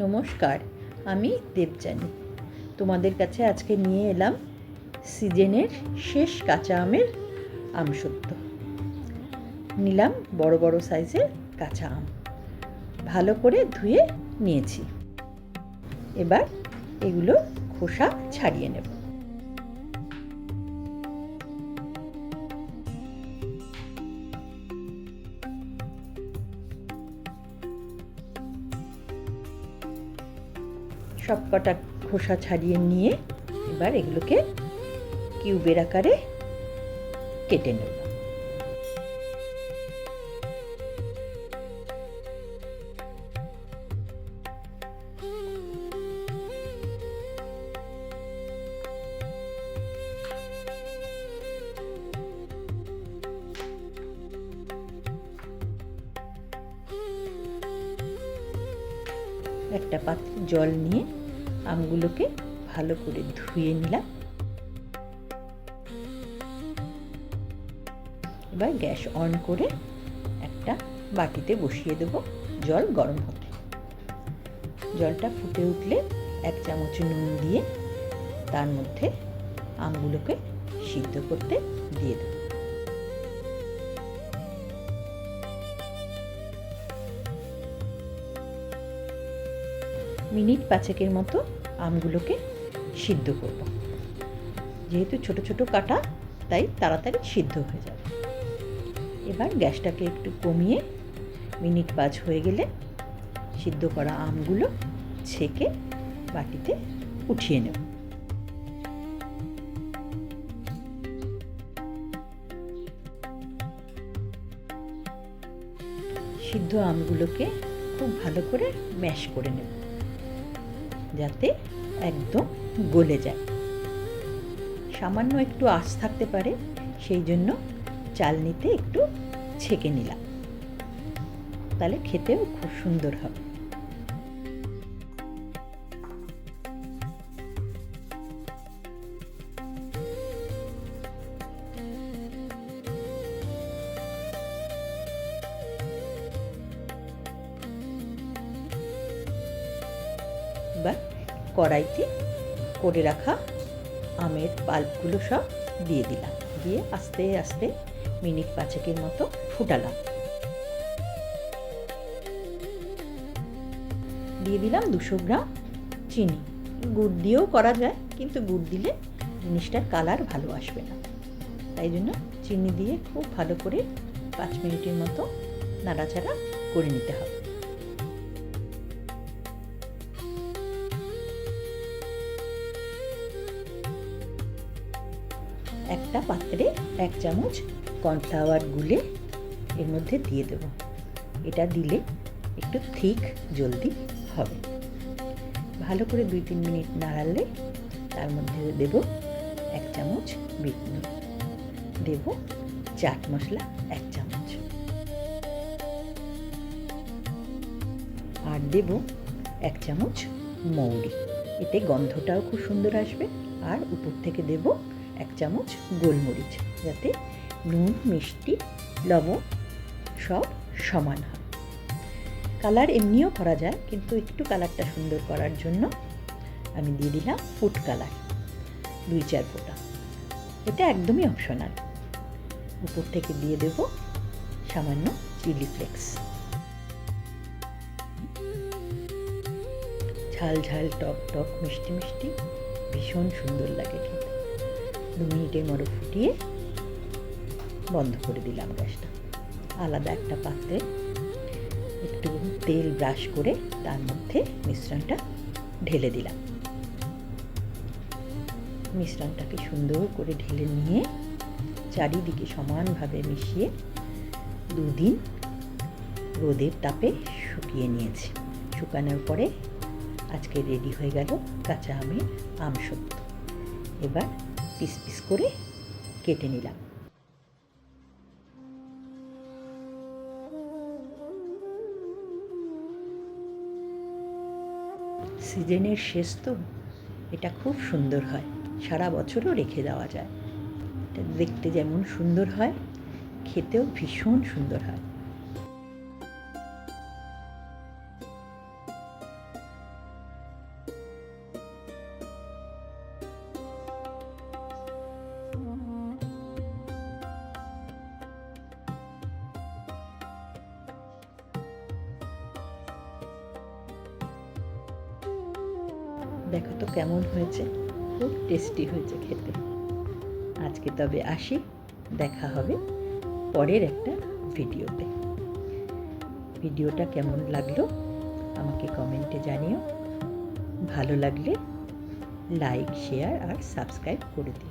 নমস্কার, আমি দেবযানী। তোমাদের কাছে আজকে নিয়ে এলাম সিজনের শেষ কাঁচা আমের আমসত্ত্ব। নিলাম বড় বড় সাইজের কাঁচা আম, ভালো করে ধুয়ে নিয়েছি। এবার এগুলো খোসা ছাড়িয়ে নেব। সব কটা খোসা ছাড়িয়ে নিয়ে এবার এগুলোকে কিউবের আকারে কেটে নেব। একটা পাত্রে জল নিয়ে আমগুলোকে ভালো করে ধুয়ে নিলাম। এবার গ্যাস অন করে একটা বাটিতে বসিয়ে দেব জল গরম হতে। জলটা ফুটে উঠলে 1 চামচ নুন দিয়ে তার মধ্যে আমগুলোকে সিদ্ধ করতে দিয়ে দেব। মিনিট 5 মতো আমগুলোকে সিদ্ধ করব। যেহেতু ছোট ছোট কাটা, তাই তাড়াতাড়ি সিদ্ধ হয়ে যাবে। এবার গ্যাসটাকে একটু কমিয়ে মিনিট 5 হয়ে গেলে সিদ্ধ করা আমগুলো ছেঁকে বাটিতে উঠিয়ে নেব। সিদ্ধ আমগুলোকে খুব ভালো করে ম্যাশ করে নেব, যাতে একদম গলে যায়। সামান্য একটু আঁশ থাকতে পারে, সেই জন্য চালনিতে একটু ছেঁকে নিলাম, তাহলে খেতেও খুব সুন্দর হবে। এবার কড়াইতে করে রাখা আমের পাল্পগুলো সব দিয়ে দিলাম, দিয়ে আস্তে আস্তে মিনিট 5 মতো ফুটালাম। দিয়ে দিলাম 200 গ্রাম চিনি। গুড় দিয়েও করা যায়, কিন্তু গুড় দিলে জিনিসটার কালার ভালো আসবে না, তাই জন্য চিনি দিয়ে খুব ভালো করে 5 মিনিটের মতো নাড়াচাড়া করে নিতে হবে। একটা পাত্রে 1 চামচ কর্নফ্লাওয়ার গুলে এর মধ্যে দিয়ে দেব। এটা দিলে একটু থিক জলদি হবে। ভালো করে 2-3 মিনিট নাড়ালে তার মধ্যে দেব 1 চামচ বিট নুন, দেব চাট মশলা 1 চামচ, আর দেব 1 চামচ মৌরি। এতে গন্ধটাও খুব সুন্দর আসবে। আর উপর থেকে দেব 1 চামচ গোলমরিচ, যাতে নুন, মিষ্টি, লবণ সব সমান হয়। কালার এমনিও করা যায়, কিন্তু একটু কালারটা সুন্দর করার জন্য আমি দিয়ে দিলাম ফুড কালার 2-4 ফোঁটা। এটা একদমই অপশনাল। উপর থেকে দিয়ে দেব সামান্য চিলি ফ্লেক্স। ঝাল ঝাল, টক টক, মিষ্টি মিষ্টি, ভীষণ সুন্দর লাগে খেতে। 2 মিনিটের মতো ফুটিয়ে বন্ধ করে দিলাম গ্যাসটা। আলাদা একটা পাত্রে একটু তেল ব্রাশ করে তার মধ্যে মিশ্রণটা ঢেলে দিলাম। মিশ্রণটাকে সুন্দর করে ঢেলে নিয়ে চারিদিকে সমানভাবে মিশিয়ে 2 দিন রোদের তাপে শুকিয়ে নিয়েছি। শুকানোর পরে আজকে রেডি হয়ে গেল কাঁচা আমের আমসত্ত্ব। এবার পিস পিস করে কেটে নিলাম। সিজনের শেষ তো, এটা খুব সুন্দর হয়, সারা বছরও রেখে দেওয়া যায়। এটা দেখতে যেমন সুন্দর হয়, খেতেও ভীষণ সুন্দর হয়। দেখো তো কেমন হয়েছে, খুব টেস্টি হয়েছে খেতে। আজকে তবে আসি, দেখা হবে পরের একটা ভিডিওতে। ভিডিওটা কেমন লাগলো আমাকে কমেন্টে জানিও। ভালো লাগলে লাইক, শেয়ার আর সাবস্ক্রাইব করে দিও।